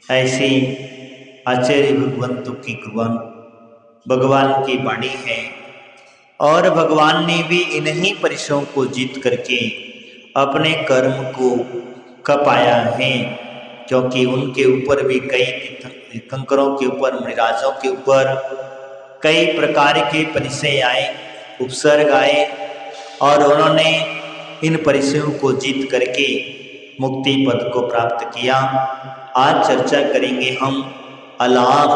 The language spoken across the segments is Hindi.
ऐसी आचार्य भगवंतों की कृपा भगवान की वाणी है। और भगवान ने भी इन्हीं परिसरों को जीत करके अपने कर्म को खपाया है, क्योंकि उनके ऊपर भी कई कंकरों के ऊपर, मृराजों के ऊपर कई प्रकार के परिचय आए, उपसर्ग आए, और उन्होंने इन परिचयों को जीत करके मुक्ति पद को प्राप्त किया। आज चर्चा करेंगे हम अलाभ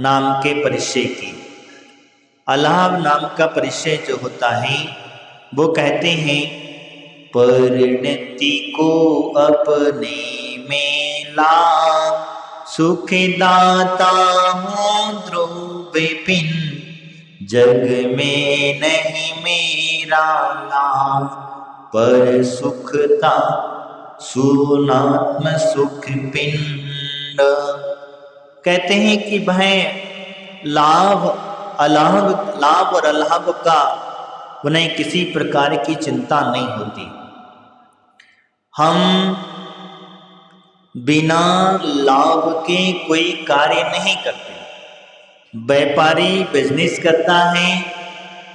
नाम के परिचय की। अलाभ नाम का परिचय जो होता है वो कहते हैं, परिणति को अपने में ला, सुखदाता हूँ ध्रुव विपिन, जग में नहीं मेरा लाभ, पर सुखता सुनात्म सुख पिंड। कहते हैं कि भाई लाभ लाभ और अलाभ का उन्हें किसी प्रकार की चिंता नहीं होती। हम बिना लाभ के कोई कार्य नहीं करते। व्यापारी बिजनेस करता है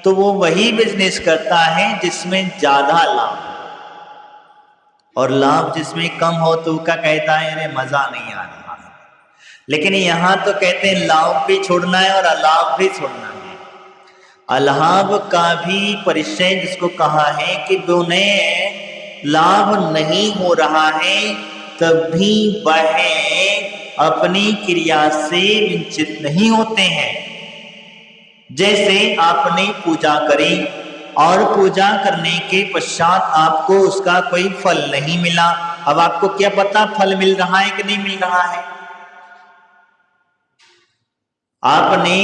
तो वो वही बिजनेस करता है जिसमें ज्यादा लाभ, और लाभ जिसमें कम हो तो उसका कहता है अरे मजा नहीं आ रहा है। लेकिन यहाँ तो कहते हैं लाभ भी छोड़ना है और अलाभ भी छोड़ना है। अलाभ का भी परिचय जिसको कहा है कि उन्हें लाभ नहीं हो रहा है तब भी वह अपनी क्रिया से वंचित नहीं होते हैं। जैसे आपने पूजा करी और पूजा करने के पश्चात आपको उसका कोई फल नहीं मिला, अब आपको क्या पता फल मिल रहा है कि नहीं मिल रहा है। आपने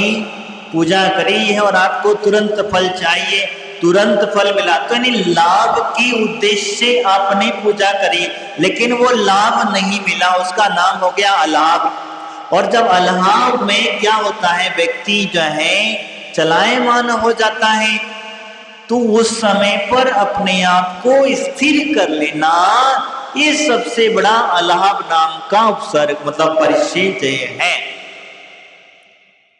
पूजा करी है और आपको तुरंत फल चाहिए, तुरंत फल मिला, तो यानी लाभ के उद्देश्य से आपने पूजा करी लेकिन वो लाभ नहीं मिला, उसका नाम हो गया अलाभ। और जब अलाभ में क्या होता है, व्यक्ति जो है चलायमान हो जाता है, तो उस समय पर अपने आप को स्थिर कर लेना, ये सबसे बड़ा अलाभ नाम का उपसर्ग मतलब परिचय है।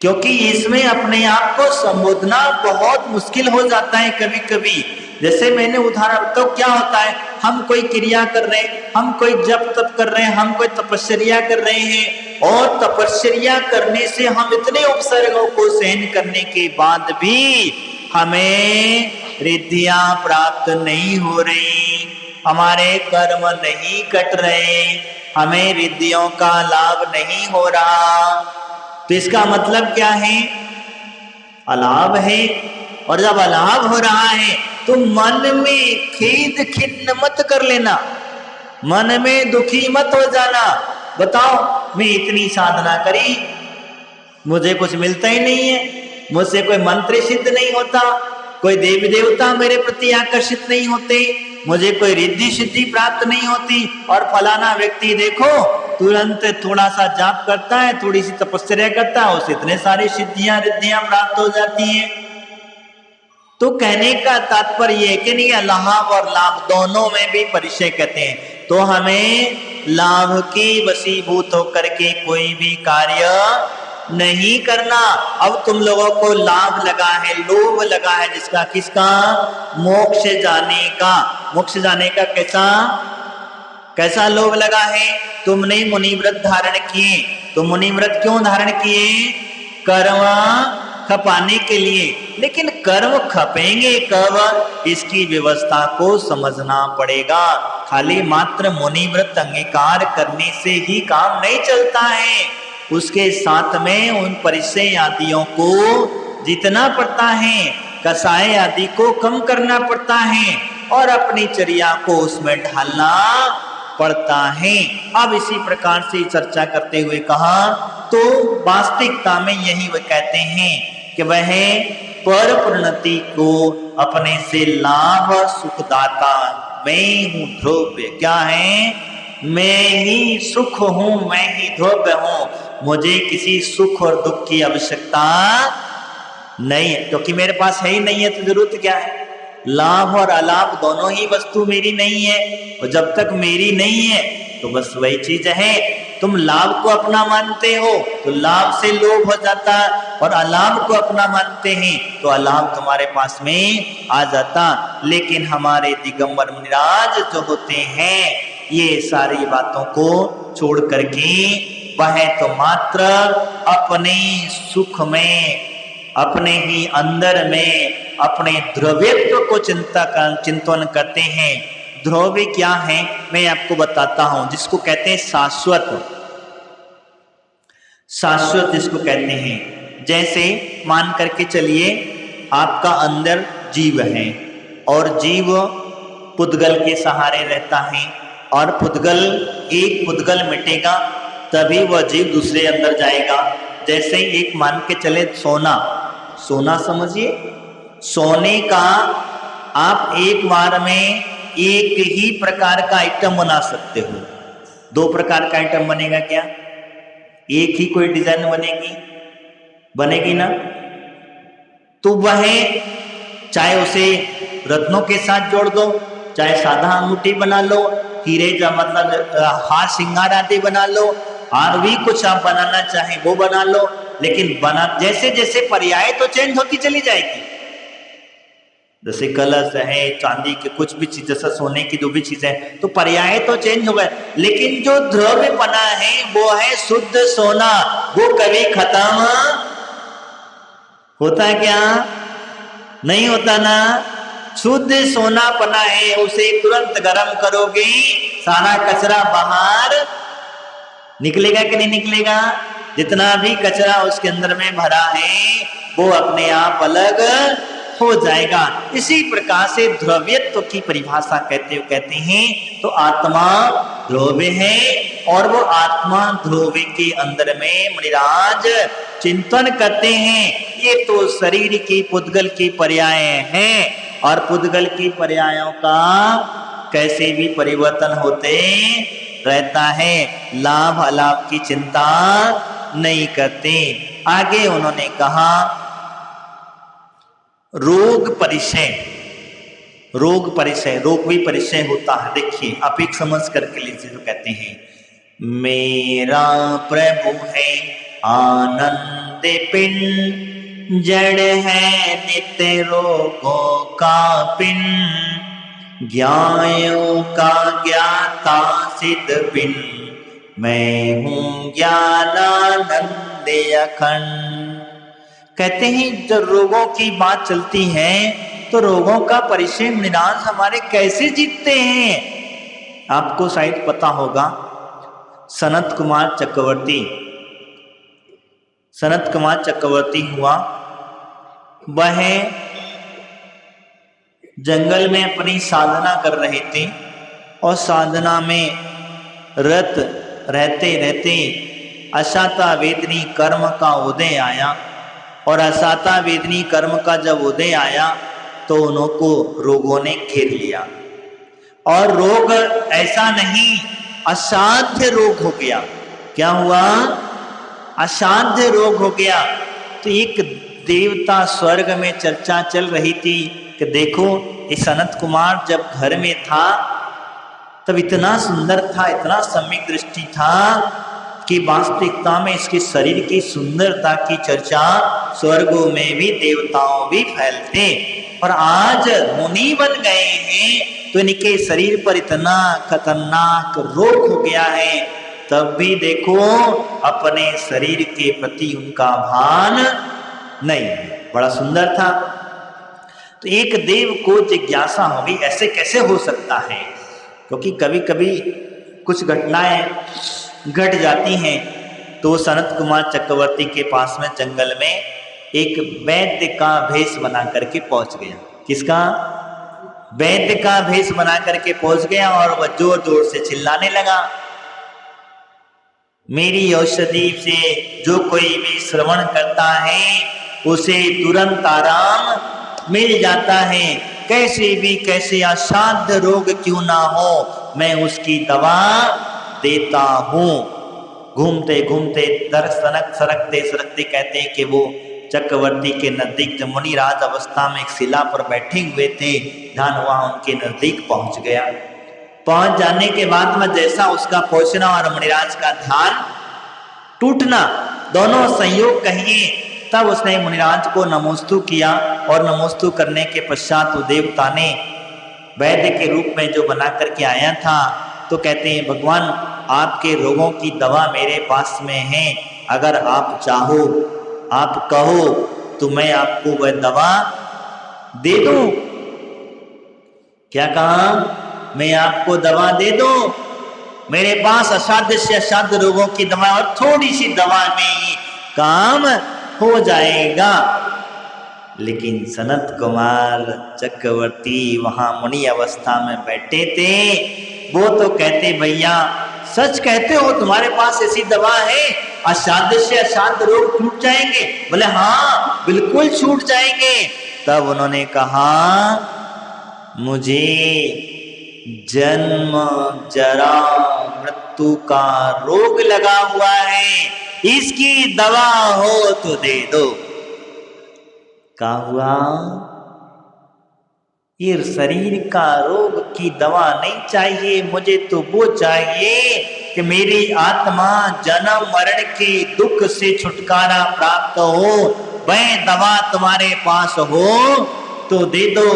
क्योंकि इसमें अपने आप को संबोधना बहुत मुश्किल हो जाता है कभी कभी। जैसे मैंने उदाहरण, तो क्या होता है, हम कोई क्रिया कर रहे हैं, हम कोई जप तप कर रहे हैं, हम कोई तपस्या कर रहे हैं, और तपस्या करने से हम इतने उपसर्गों को सहन करने के बाद भी हमें रिद्धियां प्राप्त नहीं हो रही, हमारे कर्म नहीं कट रहे, हमें रिद्धियों का लाभ नहीं हो रहा। तो इसका मतलब क्या है, अलाभ है। और जब अलाभ हो रहा है तो मन में खेद खिन्न मत कर लेना, मन में दुखी मत हो जाना। बताओ मैं इतनी साधना करी, मुझे कुछ मिलता ही नहीं है, मुझसे कोई मंत्र सिद्ध नहीं होता, कोई देवी देवता मेरे प्रति आकर्षित नहीं होते, मुझे कोई रिद्धि सिद्धि प्राप्त नहीं होती, और फलाना व्यक्ति देखो तुरंत थोड़ा सा जाप करता है, थोड़ी सी तपस्या करता है, उसे इतने सारी सिद्धियां रिद्धियां प्राप्त हो जाती हैं। तो कहने का तात्पर्य है कि नहीं, लाभ और लाभ दोनों में भी परिचय कहते हैं। तो हमें लाभ के वशीभूत होकर के कोई भी कार्य नहीं करना। अब तुम लोगों को लाभ लगा है, लोभ लगा है, जिसका किसका, मोक्ष जाने का। मोक्ष जाने का कैसा लोभ लगा है, तुमने मुनिव्रत धारण किए, तो मुनिव्रत क्यों धारण किए, कर्म खपाने के लिए। लेकिन कर्म खपेंगे कब, इसकी व्यवस्था को समझना पड़ेगा। खाली मात्र मुनिव्रत अंगीकार करने से ही काम नहीं चलता है, उसके साथ में उन परिचय आदियों को जीतना पड़ता है, कसाय आदि को कम करना पड़ता है, और अपनी चर्या को उसमें ढालना पड़ता है। अब इसी प्रकार से चर्चा करते हुए कहा, तो वास्तविकता में यही वह कहते हैं कि वह पर प्रणति को अपने से लाभ सुखदाता, मैं हूं ध्रुव्य, क्या है, मैं ही सुख हूं, मैं ही ध्रुव्य हूं, मुझे किसी सुख और दुख की आवश्यकता नहीं है, क्योंकि मेरे पास है ही नहीं है तो जरूरत क्या है। लाभ और अलाभ दोनों ही वस्तु मेरी नहीं है, और जब तक मेरी नहीं है तो बस वही चीज है। तुम लाभ को अपना मानते हो तो लाभ से लोभ हो जाता, और अलाभ को अपना मानते हैं तो अलाभ तुम्हारे पास में आ जाता। लेकिन हमारे दिगंबर मुनिराज जो होते हैं ये सारी बातों को छोड़ करके वह तो मात्र अपने सुख में, अपने ही अंदर में अपने द्रव्यत्व को चिंतन करते हैं। द्रव्य क्या है मैं आपको बताता हूं, जिसको कहते हैं शाश्वत। शाश्वत जिसको कहते हैं, जैसे मान करके चलिए आपका अंदर जीव है और जीव पुद्गल के सहारे रहता है, और पुद्गल एक पुद्गल मिटेगा तभी वह जीव दूसरे अंदर जाएगा। जैसे एक मान के चले सोना, सोना समझिए, सोने का आप एक बार में एक ही प्रकार का आइटम बना सकते हो। दो प्रकार का आइटम बनेगा क्या? एक ही कोई डिजाइन बनेगी ना? तो वह चाहे उसे रत्नों के साथ जोड़ दो, चाहे साधा अंगूठी बना लो, हीरे का मतलब हार श्रृंगार आदि बना लो, और भी कुछ आप बनाना चाहे वो बना लो, लेकिन बना जैसे जैसे पर्याय तो चेंज होती चली जाएगी। जैसे कलश है, चांदी के कुछ भी चीज, जैसा सोने की जो भी चीजें, तो पर्याय तो चेंज हो गए, लेकिन जो द्रव्य बना है वो है शुद्ध सोना। वो कभी खत्म होता है क्या? नहीं होता ना। शुद्ध सोना बना है, उसे तुरंत गर्म करोगे सारा कचरा बाहर निकलेगा कि नहीं निकलेगा? जितना भी कचरा उसके अंदर में भरा है वो अपने आप अलग हो जाएगा। इसी प्रकार से द्रव्यत्व की परिभाषा कहते हैं तो आत्मा द्रव्य है, और वो आत्मा द्रव्य के अंदर में मुनिराज चिंतन करते हैं। ये तो शरीर की पुद्गल की पर्याय हैं, और पुद्गल की पर्यायों का कैसे भी परिवर्तन होते रहता है, लाभ अलाभ की चिंता नहीं करते। आगे उन्होंने कहा रोग परिचय, रोग परिचय, रोग भी परिचय होता है। देखिए आप एक समझ करके लीजिए, जो कहते हैं मेरा प्रभु है आनंद पिंड, जड़ है नित्य रोगों का पिंड, ज्ञायों का ज्ञाता सिद्ध पिंड, मैं हूँ ज्ञानानंद अखंड। कहते हैं जब रोगों की बात चलती है तो रोगों का परिचय निराश हमारे कैसे जीतते हैं। आपको शायद पता होगा सनत कुमार चक्रवर्ती हुआ, वह जंगल में अपनी साधना कर रहे थे, और साधना में रत रहते रहते अशाता वेदनी कर्म का उदय आया, और असाता वेदनी कर्म का जब उदय आया तो उनको रोगों ने घेर लिया, और रोग ऐसा नहीं असाध्य रोग हो गया। क्या हुआ? असाध्य रोग हो गया। तो एक देवता स्वर्ग में चर्चा चल रही थी कि देखो ये सनत कुमार जब घर में था तब इतना सुंदर था, इतना सम्यक दृष्टि था कि वास्तविकता में इसके शरीर की सुंदरता की चर्चा स्वर्गों में भी देवताओं भी फैलते, और आज मुनि बन गए हैं तो इनके शरीर पर इतना खतरनाक रोग हो गया है, तब भी देखो अपने शरीर के प्रति उनका भान नहीं है। बड़ा सुंदर था। तो एक देव को जिज्ञासा होगी ऐसे कैसे हो सकता है, क्योंकि कभी कभी कुछ घटनाएं घट जाती हैं। तो सनत कुमार चक्रवर्ती के पास में जंगल में एक वैद्य का भेष बना करके पहुंच गया। किसका? वैद्य का भेष बना करके पहुंच गया, और वह जोर जोर से चिल्लाने लगा, मेरी औषधि से जो कोई भी श्रवण करता है उसे तुरंत आराम मिल जाता है, कैसे असाध्य रोग क्यों ना हो मैं उसकी दवा देता हूँ। घूमते घूमते सरकते कहते हैं कि वो चक्रवर्ती के नजदीक जब मुनिराज अवस्था में एक शिला पर बैठे हुए थे, ध्यान वहां उनके नजदीक पहुंच गया। पहुंच जाने के बाद में जैसा उसका पहुंचना और मुनिराज का ध्यान टूटना, दोनों संयोग कहिए, तब उसने मुनिराज को नमोस्तु किया और नमोस्तु करने के पश्चात वो देवता ने वैद्य के रूप में जो बना करके आया था, तो कहते हैं भगवान आपके रोगों की दवा मेरे पास में है, अगर आप चाहो, आप कहो तो मैं आपको वह दवा दे दूं। क्या कहा? मैं आपको दवा दे दूं, मेरे पास असाध्य से असाध्य रोगों की दवा, और थोड़ी सी दवा में ही काम हो जाएगा। लेकिन सनत कुमार चक्रवर्ती वहां मुनि अवस्था में बैठे थे, वो तो कहते भैया सच कहते हो, तुम्हारे पास ऐसी दवा है, असाध्य से असाध्य रोग छूट जाएंगे? बोले हाँ बिल्कुल छूट जाएंगे। तब उन्होंने कहा मुझे जन्म जरा मृत्यु का रोग लगा हुआ है, इसकी दवा हो तो दे दो। क्या हुआ? ये शरीर का रोग की दवा नहीं चाहिए, मुझे तो वो चाहिए कि मेरी आत्मा जन्म मरण के दुख से छुटकारा प्राप्त हो। वह दवा तुम्हारे पास हो तो दे दो,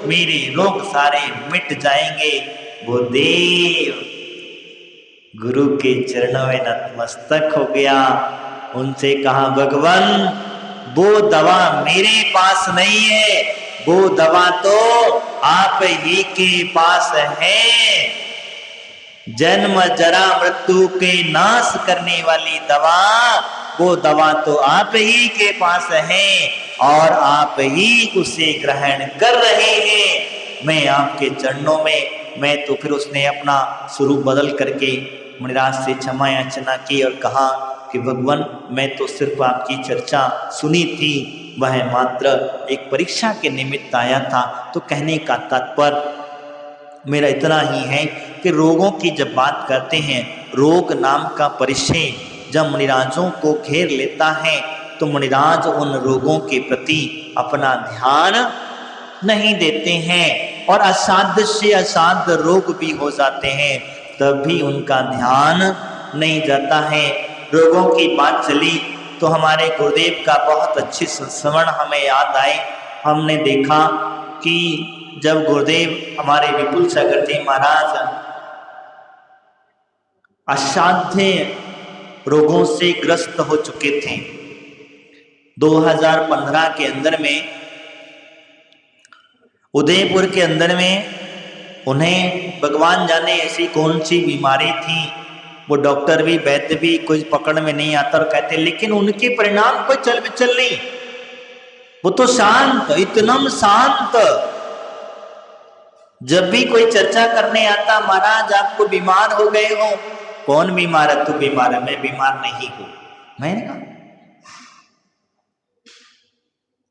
मेरे रोग सारे मिट जाएंगे। वो देव गुरु के चरणों में नतमस्तक हो गया, उनसे कहा भगवान वो दवा मेरे पास नहीं है, वो दवा तो आप ही के पास है। जन्म जरा मृत्यु के नाश करने वाली दवा, वो दवा तो आप ही के पास है और आप ही उसे ग्रहण कर रहे हैं। मैं आपके चरणों में, मैं तो फिर उसने अपना स्वरूप बदल करके मुनिराज से क्षमा याचना की और कहा कि भगवान मैं तो सिर्फ आपकी चर्चा सुनी थी, वह मात्र एक परीक्षा के निमित्त आया था। तो कहने का तात्पर्य मेरा इतना ही है कि रोगों की जब बात करते हैं, रोग नाम का परिचय जब मुनिराजों को घेर लेता है, तो मुनिराज उन रोगों के प्रति अपना ध्यान नहीं देते हैं और असाध्य से असाध्य रोग भी हो जाते हैं, तब भी उनका ध्यान नहीं जाता है। रोगों की बात चली तो हमारे गुरुदेव का बहुत अच्छी संस्मरण हमें याद आए। हमने देखा कि जब गुरुदेव हमारे विपुल सागर जी महाराज असाध्य रोगों से ग्रस्त हो चुके थे, 2015 के अंदर में उदयपुर के अंदर में उन्हें भगवान जाने ऐसी कौन सी बीमारी थी, वो डॉक्टर भी वैद्य भी कुछ पकड़ में नहीं आता और कहते, लेकिन उनके परिणाम कोई चल विचल नहीं, वो तो शांत, इतना शांत। जब भी कोई चर्चा करने आता, महाराज आपको बीमार हो गए हो, कौन बीमार है? तू बीमार है? मैं बीमार नहीं हूं। मैंने कहा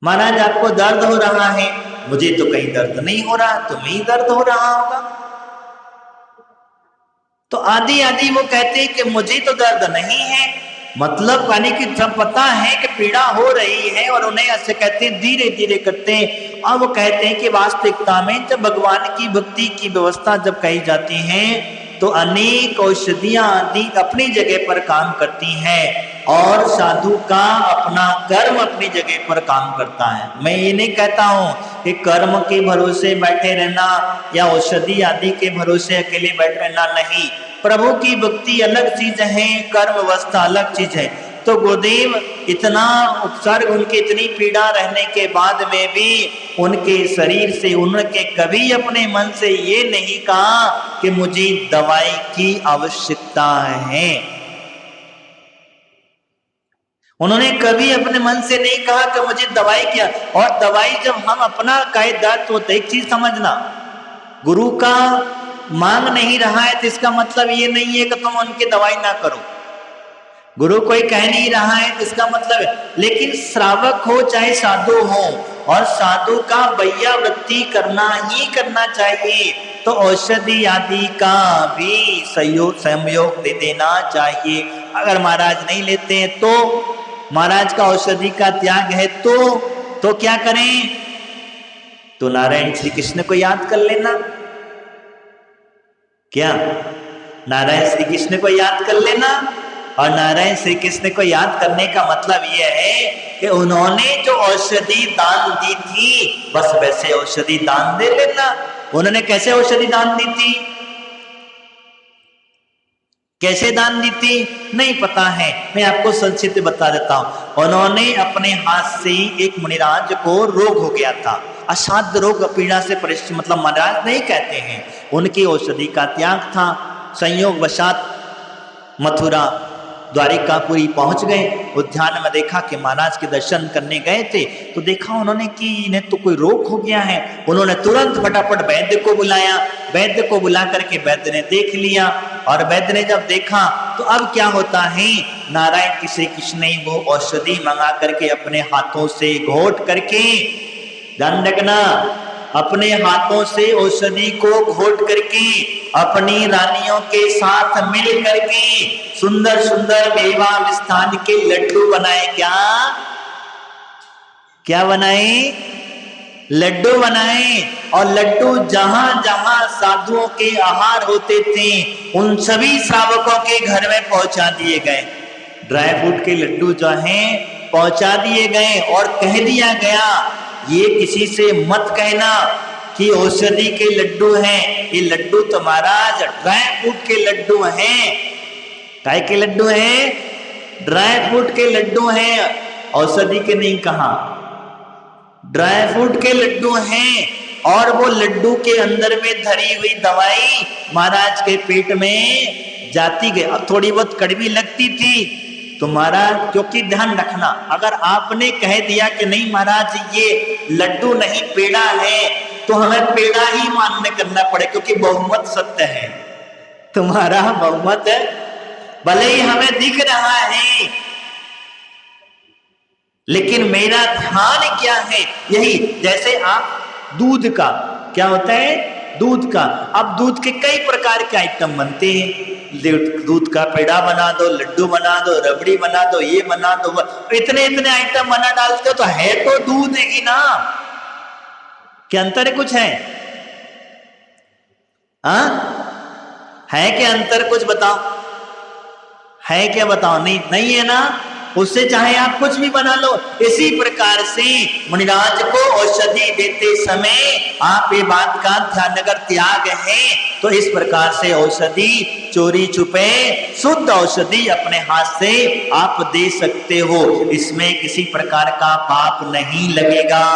महाराज आपको दर्द हो रहा है, मुझे तो कहीं दर्द नहीं हो रहा, तुम्हें ही दर्द हो रहा होगा। तो आदि आदि वो कहते हैं कि मुझे तो दर्द नहीं है, मतलब यानी कि जब पता है कि पीड़ा हो रही है और उन्हें ऐसे कहते हैं धीरे धीरे करते हैं। और वो कहते हैं कि वास्तविकता में जब भगवान की भक्ति की व्यवस्था जब कही जाती है तो अनेक औषधियां आदि अपनी जगह पर काम करती हैं और साधु का अपना कर्म अपनी जगह पर काम करता है। मैं ये नहीं कहता हूं कि कर्म के भरोसे बैठे रहना या औषधि आदि के भरोसे अकेले बैठे रहना, नहीं। प्रभु की भक्ति अलग चीज है, कर्म अवस्था अलग चीज है। तो गुरुदेव इतना उपसर्ग, उनकी इतनी पीड़ा रहने के बाद में भी उनके शरीर से उनके कभी अपने मन से ये नहीं कहा कि मुझे दवाई की आवश्यकता है। उन्होंने कभी अपने मन से नहीं कहा कि मुझे दवाई क्या। और दवाई जब हम अपना कायदा, तो एक चीज समझना, गुरु का मांग नहीं रहा है तो इसका मतलब ये नहीं है कि तुम उनकी दवाई ना करो। गुरु कोई कह नहीं रहा है तो इसका मतलब है, लेकिन श्रावक हो चाहे साधु हो, और साधु का वैयावृत्ति करना ही करना चाहिए, तो औषधि आदि का भी संयोग दे देना चाहिए। अगर महाराज नहीं लेते हैं तो महाराज का औषधि का त्याग है तो क्या करें? तो नारायण श्री कृष्ण को याद कर लेना क्या नारायण श्री कृष्ण को याद कर लेना। और नारायण श्री कृष्ण को याद करने का मतलब यह है कि उन्होंने जो औषधि दान दी थी बस वैसे औषधि दान दे लेना। उन्होंने कैसे औषधि दान दी थी, कैसे दान दी थी नहीं पता है, मैं आपको संक्षिप्त बता देता हूं। उन्होंने अपने हाथ से एक मुनिराज को रोग हो गया था, असाध्य रोग पीड़ा से परिश्रम, मतलब महाराज नहीं कहते हैं, उनकी औषधि का त्याग था। संयोग वशात मथुरा द्वारिकापुरी पहुंच गए। उद्यान में देखा कि महाराज के दर्शन करने गए थे तो देखा उन्होंने कि इन्हें तो कोई रोग हो गया है। उन्होंने तुरंत फटाफट वैद्य को बुलाया। वैद्य को बुला करके वैद्य ने देख लिया और वैद्य ने जब देखा तो अब क्या होता है, नारायण श्री कृष्ण ने वो औषधि मंगा करके अपने हाथों से घोट करके, ध्यान रखना, अपने हाथों से औषधि को घोट करके अपनी रानियों के साथ मिल करके सुंदर सुंदर मेवा मिष्ठान के लड्डू बनाए। क्या क्या बनाए, लड्डू बनाए। और लड्डू जहां जहां साधुओं के आहार होते थे उन सभी श्रावकों के घर में पहुंचा दिए गए। ड्राई फ्रूट के लड्डू जो हैं पहुंचा दिए गए और कह दिया गया ये किसी से मत कहना कि औषधि के लड्डू हैं, ये लड्डू तो महाराज ड्राई फ्रूट के लड्डू हैं। काय के लड्डू हैं, ड्राई फ्रूट के लड्डू हैं, औषधि के नहीं कहा, ड्राई फ्रूट के लड्डू हैं। और वो लड्डू के अंदर में धरी हुई दवाई महाराज के पेट में जाती गई। अब थोड़ी बहुत कड़वी लगती थी तो महाराज, क्योंकि ध्यान रखना, अगर आपने कह दिया कि नहीं महाराज ये लड्डू नहीं पेड़ा है तो हमें पेड़ा ही मान्य करना पड़े, क्योंकि बहुमत सत्य है, तुम्हारा बहुमत है, भले ही हमें दिख रहा है लेकिन मेरा ध्यान क्या है। यही जैसे आप दूध का क्या होता है, दूध का, अब दूध के कई प्रकार के आइटम बनते हैं। दूध का पेड़ा बना दो, लड्डू बना दो, रबड़ी बना दो, ये बना दो, इतने इतने आइटम बना डालते हो तो है तो दूध है ही ना, क्या अंतर है, कुछ है, हाँ है क्या अंतर, कुछ बताओ, है क्या बताओ, नहीं नहीं है ना, उससे चाहे आप कुछ भी बना लो। इसी प्रकार से मुनिराज को औषधि देते समय आप ये बात का ध्यान, अगर त्याग है तो इस प्रकार से औषधि चोरी छुपे शुद्ध औषधि अपने हाथ से आप दे सकते हो, इसमें किसी प्रकार का पाप नहीं लगेगा,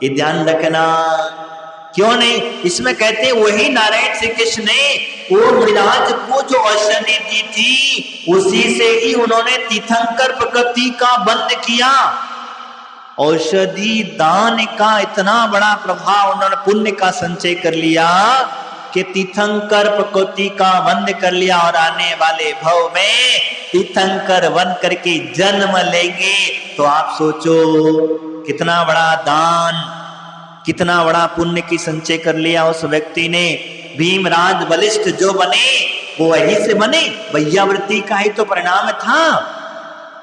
ये ध्यान रखना। क्यों नहीं, इसमें कहते वही नारायण श्री कृष्ण ने वो मुनिराज को जो औषधि दी थी उसी से ही उन्होंने तीर्थंकर प्रकृति का बंद किया। औषधि दान का इतना बड़ा प्रभाव, उन्होंने पुण्य का संचय कर लिया कि तीर्थंकर प्रकृति का बंद कर लिया और आने वाले भव में तीर्थंकर बन करके जन्म लेंगे। तो आप सोचो कितना बड़ा दान, कितना बड़ा पुण्य की संचय कर लिया उस व्यक्ति ने। भीमराज बलिष्ठ जो बने वो वही से बने, वैयावृत्ति का ही तो परिणाम था।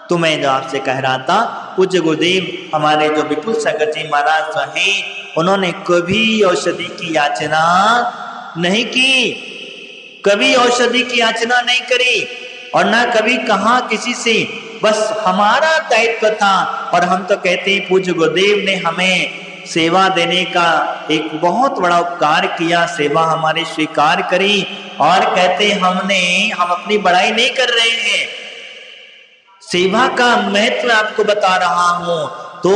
तो मैं जो आपसे कह रहा था, पूज्य गुरुदेव हमारे जो विपुल सागर जी महाराज हैं उन्होंने कभी औषधि की याचना नहीं की, कभी औषधि की याचना नहीं करी और ना कभी कहा किसी से, बस हमारा दायित्व था। और हम तो कहते हैं पूज्य गुरुदेव ने हमें सेवा देने का एक बहुत बड़ा उपकार किया, सेवा हमारी स्वीकार करी और कहते हम अपनी बड़ाई नहीं कर रहे हैं, सेवा का महत्व आपको बता रहा हूं। तो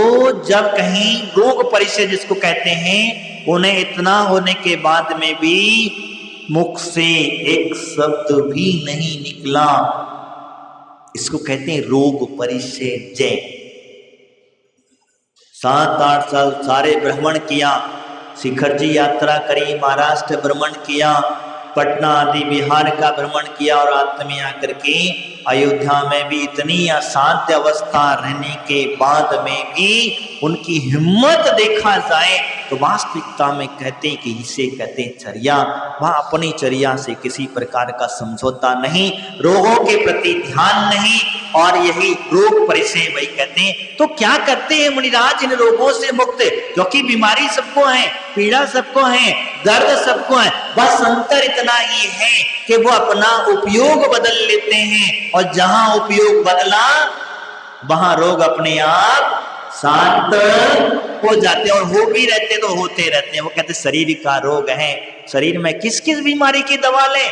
जब कहीं रोग परिचय जिसको कहते हैं, उन्हें इतना होने के बाद में भी मुख से एक शब्द भी नहीं निकला, इसको कहते हैं रोग परिचय जय। 7-8 साल सारे भ्रमण किया, शिखर जी यात्रा करी, महाराष्ट्र भ्रमण किया, पटना आदि बिहार का भ्रमण किया और अंत में आकर के अयोध्या में भी इतनी असाध्य अवस्था रहने के बाद में भी उनकी हिम्मत देखा जाए तो वास्तविकता में कहते हैं कि इसे कहते हैं चर्या। वह अपनी चर्या से किसी प्रकार का समझौता नहीं, रोगों के प्रति ध्यान नहीं, और यही रोग परिचय वही कहते हैं। तो क्या करते हैं मुनिराज इन रोगों से मुक्त, क्योंकि बीमारी सबको है, पीड़ा सबको है, दर्द सबको है, बस अंतर इतना ही है कि वो अपना उपयोग बदल लेते हैं, और जहां उपयोग बदला वहां रोग अपने आप शांत हो जाते हैं, और हो भी रहते तो होते रहते हैं। वो कहते शरीर का रोग है, शरीर में किस किस बीमारी की दवा लें,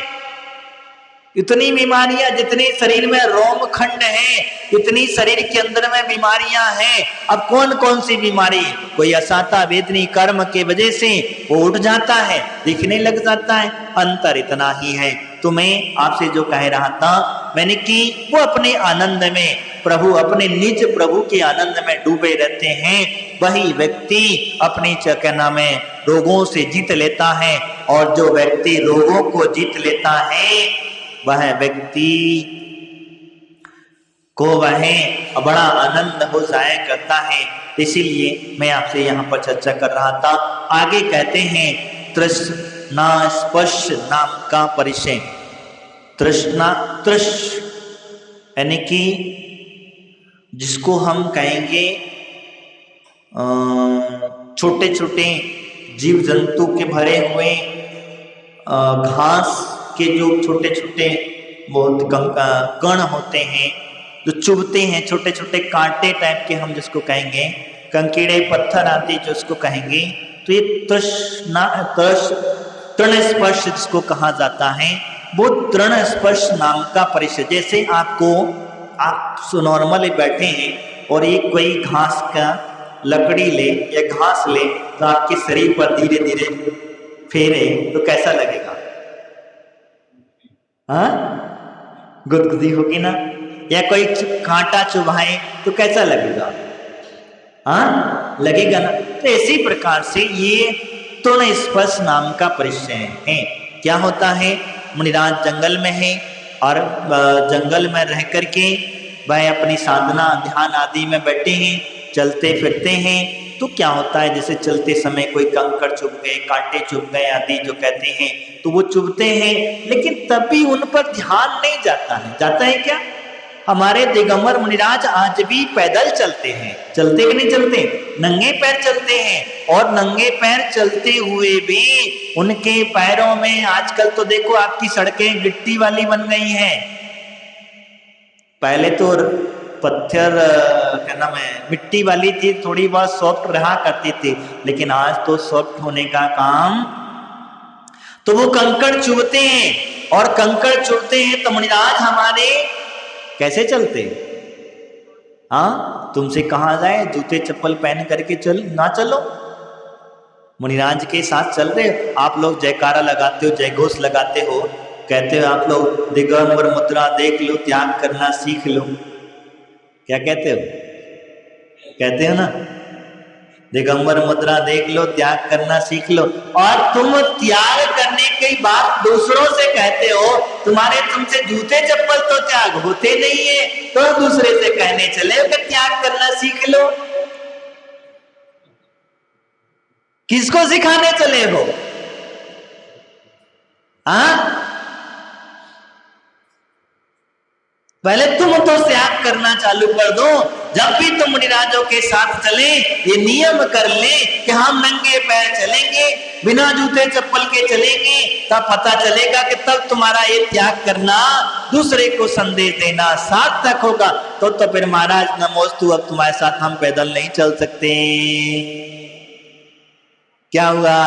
इतनी बीमारियां, जितनी शरीर में रोम खंड है इतनी शरीर के अंदर में बीमारियां हैं। अब कौन कौन सी बीमारी, कोई असाता वेदनी कर्म के वजह से वो उठ जाता है, दिखने लग जाता है, अंतर इतना ही है। तो मैं आपसे जो कह रहा था मैंने कि वो अपने आनंद में प्रभु, अपने निज प्रभु के आनंद में डूबे रहते हैं, वही व्यक्ति अपने क्या में रोगों से जीत लेता है। और जो व्यक्ति रोगों को जीत लेता है वह व्यक्ति को वह बड़ा आनंद हो जाया करता है। इसीलिए मैं आपसे यहाँ पर चर्चा कर रहा था। आगे कहते हैं तृष्णा स्पर्श नाम का परिचय। तृष्णा, तृष यानी कि जिसको हम कहेंगे छोटे छोटे जीव जंतु के भरे हुए घास के जो छोटे छोटे बहुत कण होते हैं जो चुभते हैं, छोटे छोटे कांटे टाइप के हम जिसको कहेंगे, कंकीड़े पत्थर आदि जो उसको कहेंगे, तो ये तृण स्पर्श जिसको कहा जाता है, वो तृण स्पर्श नाम का परिचय। जैसे आपको आप नॉर्मली बैठे हैं और ये कोई घास का लकड़ी ले या घास ले तो आपके शरीर पर धीरे धीरे फेरे तो कैसा लगेगा? हाँ, गुदगुदी होगी ना? या कोई कांटा चुभाए तो कैसा लगेगा? हाँ, लगेगा ना? तो इसी प्रकार से ये तृण स्पर्श नाम का परिचय है। क्या होता है? मुनिराज जंगल में है और जंगल में रह करके वह अपनी साधना ध्यान आदि में बैठे हैं, चलते फिरते हैं। तो क्या होता है, जैसे चलते समय कोई कंकड़ चुभ गए, कांटे चुभ गए आदि जो कहते हैं, तो वो चुभते हैं, लेकिन तब भी उन पर ध्यान नहीं जाता है। जाता है क्या? हमारे दिगंबर मुनिराज आज भी पैदल चलते हैं, चलते कि नहीं चलते? नंगे पैर चलते हैं, और नंगे पैर चलते हुए भी उनके पैरों में आजकल तो देखो आपकी सड़कें गिट्टी वाली बन गई हैं। पहले तो पत्थर क्या नाम है, मिट्टी वाली थी, थोड़ी बहुत सॉफ्ट रहा करती थी, लेकिन आज तो सॉफ्ट होने का काम, तो वो कंकड़ चुभते हैं, और कंकड़ चुभते हैं तो मुनिराज हमारे कैसे चलते? हाँ, तुमसे कहा जाए जूते चप्पल पहन करके ना चलो, मुनिराज के साथ चल रहे हो आप लोग, जयकारा लगाते हो, जयघोष लगाते हो, कहते हो आप लोग दिगंबर मुद्रा देख लो, त्याग करना सीख लो। क्या कहते हो? कहते हो ना, दिगंबर मुद्रा देख लो, त्याग करना सीख लो। और तुम त्याग करने की बात दूसरों से कहते हो, तुम्हारे तुमसे जूते चप्पल तो त्याग होते नहीं है, तो दूसरे से कहने चले कि त्याग करना सीख लो। किसको सिखाने चले हो? हाँ, पहले तुम तो त्याग करना चालू कर दो। जब भी तुम मुनिराजों के साथ चले, ये नियम कर ले कि हम नंगे पैर चलेंगे, बिना जूते चप्पल के चलेंगे, तब पता चलेगा कि तब तुम्हारा ये त्याग करना, दूसरे को संदेश देना सार्थक होगा। तो फिर महाराज नमोस्तु, अब तुम्हारे साथ हम पैदल नहीं चल सकते। क्या हुआ?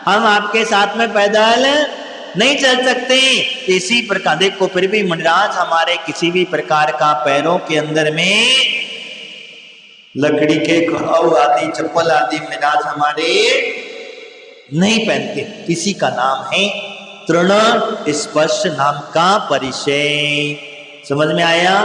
हम आपके साथ में पैदल नहीं चल सकते। इसी प्रकार देखो, फिर भी मुनिराज हमारे किसी भी प्रकार का पैरों के अंदर में लकड़ी के घड़ाऊ आदि चप्पल आदि मुनिराज हमारे नहीं पहनते। इसी का नाम है तृण स्पर्श नाम का परिचय। समझ में आया?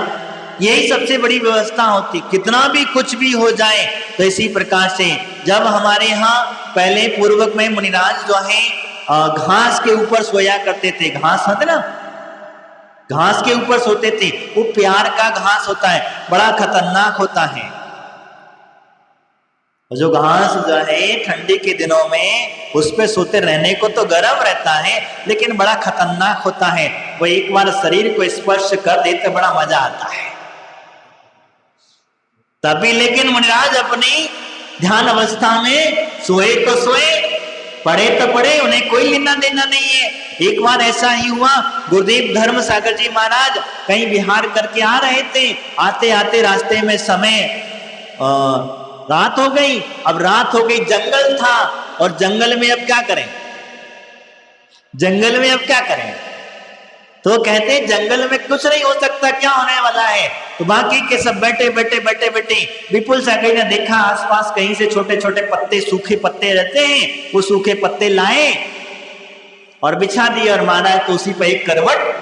यही सबसे बड़ी व्यवस्था होती, कितना भी कुछ भी हो जाए। तो इसी प्रकार से जब हमारे यहाँ पहले पूर्वक में मुनिराज जो है घास के ऊपर सोया करते थे, घास होते ना, घास के ऊपर सोते थे। वो प्यार का घास होता है, बड़ा खतरनाक होता है। जो घास जो है ठंडी के दिनों में उस पे सोते रहने को तो गर्म रहता है, लेकिन बड़ा खतरनाक होता है। वो एक बार शरीर को स्पर्श कर दे तो बड़ा मजा आता है। तभी लेकिन मुनिराज अपनी ध्यान अवस्था में सोए तो सोए, पढ़े तो पढ़े, उन्हें कोई लेना देना नहीं है। एक बार ऐसा ही हुआ, गुरुदेव धर्म सागर जी महाराज कहीं विहार करके आ रहे थे। आते आते रास्ते में समय रात हो गई। अब रात हो गई, जंगल था, और जंगल में अब क्या करें, जंगल में अब क्या करें। तो कहते हैं जंगल में कुछ नहीं हो सकता, क्या होने वाला है। तो बाकी के सब बैठे बैठे बैठे बैठे विपुल सागर ने देखा आसपास कहीं से छोटे छोटे पत्ते, सूखे पत्ते रहते हैं, वो सूखे पत्ते लाए और बिछा दिए, और महाराज तो उसी पर एक करवट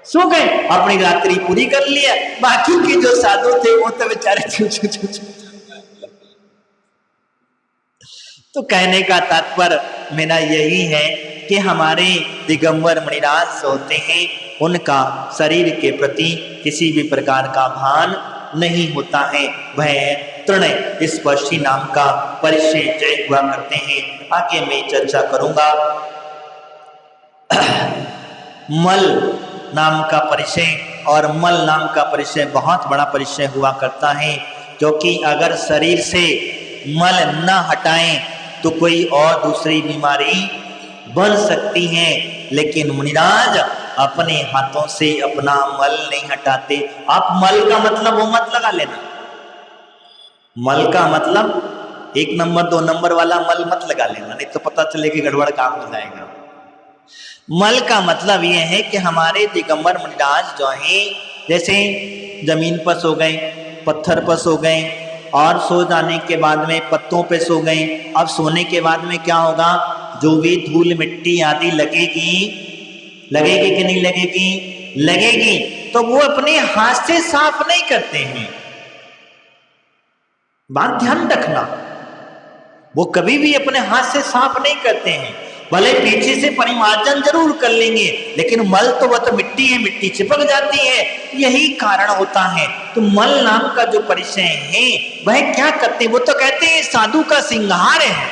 सो गए, अपनी रात्रि पूरी कर लिया। बाकी के जो साधु थे वो तो बेचारे छू छू छू छू। तो कहने का तात्पर्य मेरा यही है कि हमारे दिगंबर मुनिराज सोते हैं, उनका शरीर के प्रति किसी भी प्रकार का भान नहीं होता है। वह तृण स्पर्शी नाम का परिचय जय हुआ करते हैं। आगे मैं चर्चा करूंगा मल नाम का परिचय, और मल नाम का परिचय बहुत बड़ा परिचय हुआ करता है, क्योंकि अगर शरीर से मल न हटाएं तो कोई और दूसरी बीमारी बन सकती है। लेकिन मुनिराज अपने हाथों से अपना मल नहीं हटाते। आप मल का मतलब वो मत लगा लेना, मल का मतलब 1 नंबर 2 नंबर वाला मल मत लगा लेना, नहीं तो पता चले कि गड़बड़ काम हो जाएगा। मल का मतलब ये है कि हमारे दिगंबर मुनिराज जो है, जैसे जमीन पर सो गए, पत्थर पर सो गए, और सो जाने के बाद में पत्तों पे सो गए। अब सोने के बाद में क्या होगा, जो भी धूल मिट्टी आदि लगेगी, लगेगी कि नहीं लगेगी, लगेगी, तो वो अपने हाथ से साफ नहीं करते हैं। बात ध्यान रखना, वो कभी भी अपने हाथ से साफ नहीं करते हैं। भले पीछे से परिमार्जन जरूर कर लेंगे, लेकिन मल तो वह तो मिट्टी है, मिट्टी चिपक जाती है, यही कारण होता है। तो मल नाम का जो परिचय है वह क्या करते हैं, वो तो कहते हैं साधु का सिंगार है।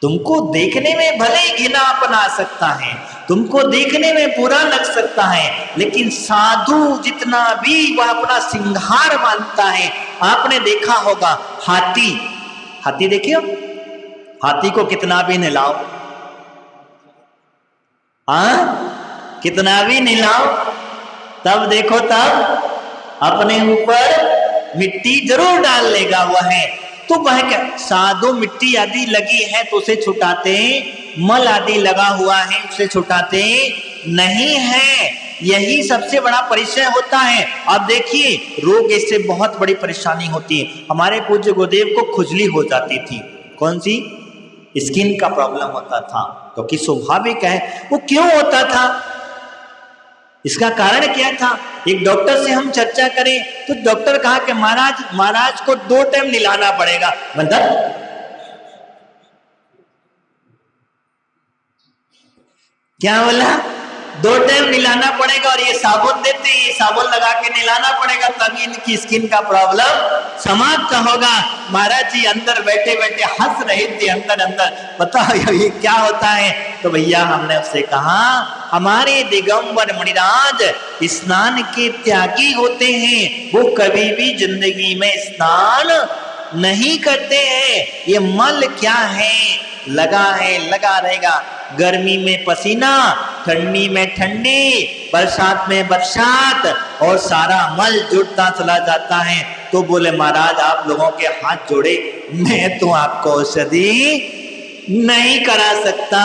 तुमको देखने में भले ही घिनापन आ सकता है, तुमको देखने में बुरा लग सकता है, लेकिन साधु जितना भी वह अपना सिंगार मानता है। आपने देखा होगा हाथी, हाथी देखियो, हाथी को कितना भी नहलाओ, कितना भी नहलाओ, तब देखो तब अपने ऊपर मिट्टी जरूर डाल लेगा वह है। तो वह क्या, साधु मिट्टी आदि लगी है तो उसे छुटाते, मल आदि लगा हुआ है उसे छुटाते नहीं है। यही सबसे बड़ा परिचय होता है। अब देखिए, रोग इससे बहुत बड़ी परेशानी होती है। हमारे पूज्य गुरुदेव को खुजली हो जाती थी, कौन सी, स्किन का प्रॉब्लम होता था, क्योंकि स्वाभाविक है। वो क्यों होता था, इसका कारण क्या था। एक डॉक्टर से हम चर्चा करें तो डॉक्टर कहा कि महाराज को 2 टाइम नहलाना पड़ेगा। मतलब क्या बोला, 2 टाइम नहलाना पड़ेगा, और ये साबुन देते हैं, ये साबुन लगा के नहलाना पड़ेगा, तभी इनकी स्किन का प्रॉब्लम समाप्त होगा। महाराज जी अंदर बैठे बैठे हंस रहे थे, अंदर अंदर, बताओ ये क्या होता है। तो भैया हमने उससे कहा, हमारे दिगंबर मुनिराज स्नान के त्यागी होते हैं, वो कभी भी जिंदगी में स्नान नहीं करते हैं। ये मल क्या है, लगा है, लगा रहेगा। गर्मी में पसीना, ठंडी में ठंडी, बरसात में बरसात, और सारा मल जुड़ता चला जाता है। तो बोले महाराज आप लोगों के हाथ जोड़े, मैं तो आपको औषधि नहीं करा सकता।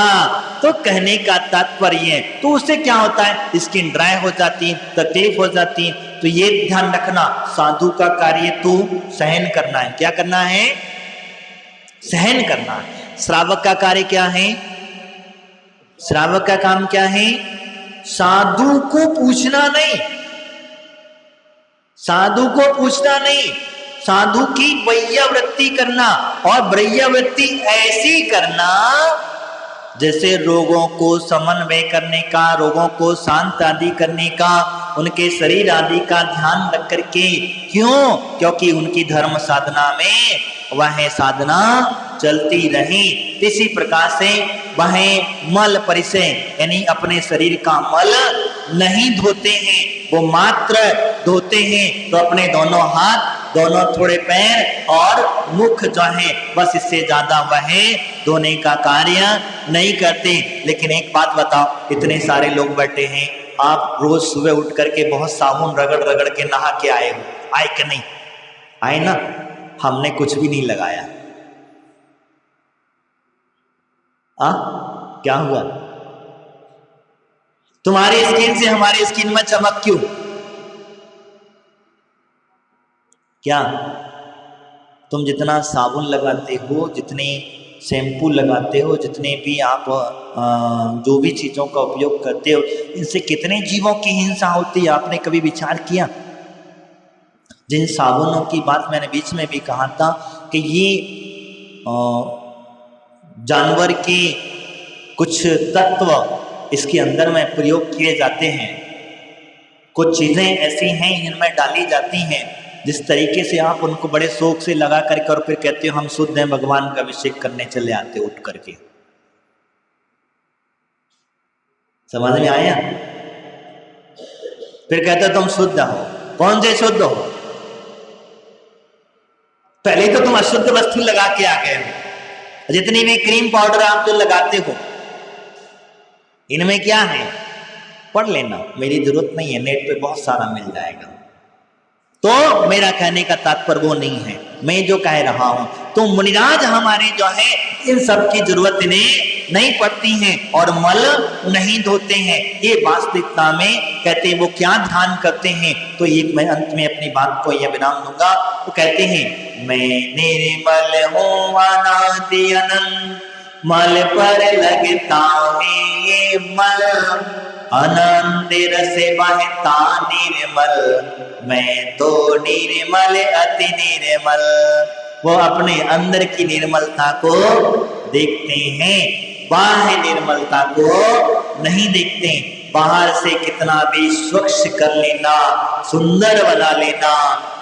तो कहने का तात्पर्य, तो उससे क्या होता है, स्किन ड्राई हो जाती, तकलीफ हो जाती। तो ये ध्यान रखना, साधु का कार्य तो सहन करना है। क्या करना है, सहन करना है। श्रावक का कार्य क्या है, श्रावक का काम क्या है, साधु को पूछना नहीं, साधु को पूछना नहीं, साधु की वैयावृत्ति करना, और वैयावृत्ति ऐसी करना जैसे रोगों को समन्वय करने का, रोगों को शांत आदि करने का, उनके शरीर आदि का ध्यान रख करके। क्यों, क्योंकि उनकी धर्म साधना में वह साधना चलती रहे। इसी प्रकार से वह मल परिचय यानी अपने शरीर का मल नहीं धोते हैं, वो मात्र धोते हैं तो अपने दोनों हाथ, दोनों थोड़े पैर और मुख जो है, बस इससे ज्यादा वह धोने का कार्य नहीं करते। लेकिन एक बात बताओ, इतने सारे लोग बैठे हैं, आप रोज सुबह उठ करके बहुत साबुन रगड़ रगड़ के नहा के आए हो, आए कि नहीं? आए ना? हमने कुछ भी नहीं लगाया। क्या हुआ? तुम्हारी स्किन से हमारी स्किन में चमक क्यों? क्या तुम जितना साबुन लगाते हो, जितने शैम्पू लगाते हो, जितने भी आप जो भी चीजों का उपयोग करते हो, इनसे कितने जीवों की हिंसा होती है? आपने कभी विचार किया? जिन साबुनों की बात मैंने बीच में भी कहा था कि ये जानवर के कुछ तत्व इसके अंदर में प्रयोग किए जाते हैं, कुछ चीजें ऐसी हैं इनमें डाली जाती हैं, जिस तरीके से आप उनको बड़े शौक से लगा करके और फिर कहते हो हम शुद्ध हैं, भगवान का अभिषेक करने चले आते उठ करके। समझ में आया? फिर कहते हो तुम शुद्ध हो। कौन से शुद्ध हो? पहले तो तुम अशुद्ध वस्तु लगा के आ गए हो। जितनी भी क्रीम पाउडर आप जो लगाते हो, इनमें क्या है? पढ़ लेना, मेरी जरूरत नहीं है, नेट पे बहुत सारा मिल जाएगा। तो मेरा कहने का तात्पर्य वो नहीं है, मैं जो कह रहा हूं, तो मुनिराज हमारे जो है इन सब की जरूरत इन्हें नहीं पड़ती है और मल नहीं धोते हैं। ये वास्तविकता में कहते हैं वो क्या ध्यान करते हैं। तो एक मैं अंत में अपनी बात को यह विराम दूंगा। वो कहते हैं मैं निर्मल हूँ अनादि अनंत, मल पर लगता है ये मल, अनंत रस बहता निर्मल, मैं तो निर्मल अति निर्मल। वो अपने अंदर की निर्मलता को देखते हैं, बाह्य निर्मलता को नहीं देखते। बाहर से कितना भी स्वच्छ कर लेना, सुंदर बना लेना,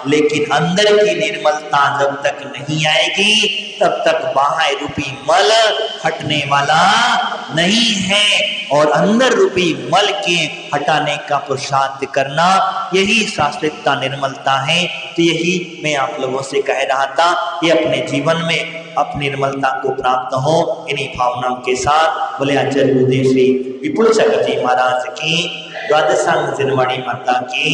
लेकिन अंदर की निर्मलता जब तक नहीं आएगी तब तक बाहर रूपी मल हटने वाला नहीं है। और अंदर रूपी मल के हटाने का पुरुषार्थ करना, यही शास्त्रीयता निर्मलता है। तो यही मैं आप लोगों से कह रहा था, ये अपने जीवन में अपनी निर्मलता को प्राप्त हो। इन्हीं भावनाओं के साथ बोले आचार्य गुरुदेव श्री विपुल चक्रजी महाराज की, द्वादशांग जिनवाणी माता की।